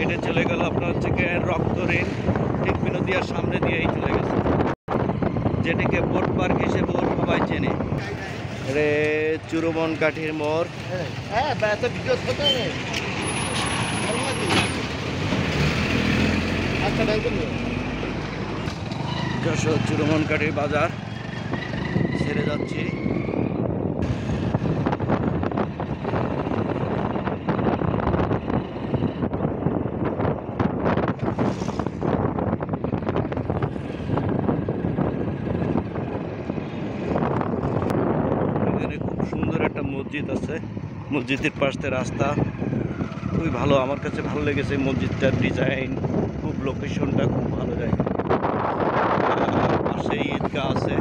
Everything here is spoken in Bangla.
সাইডে চলে গেল আপনার হচ্ছে রক্ত ঋণ, ঠিক বিনোদিয়ার সামনে দিয়েই চলে গেছে, যেটিকে বোট পার্ক হিসেবে সবাই চেনে। রে চুরুমন কাঠির মোড়। যশোর চুরুমন কাঠির বাজার ছেড়ে যাচ্ছি। খুব সুন্দর একটা মসজিদ আছে, মসজিদের পাশ থেকে রাস্তা খুবই ভালো, আমার কাছে ভালো লেগেছে মসজিদটার ডিজাইন, খুব লোকেশনটা খুব ভালো যায়। পাশে ঈদগাহ আছে।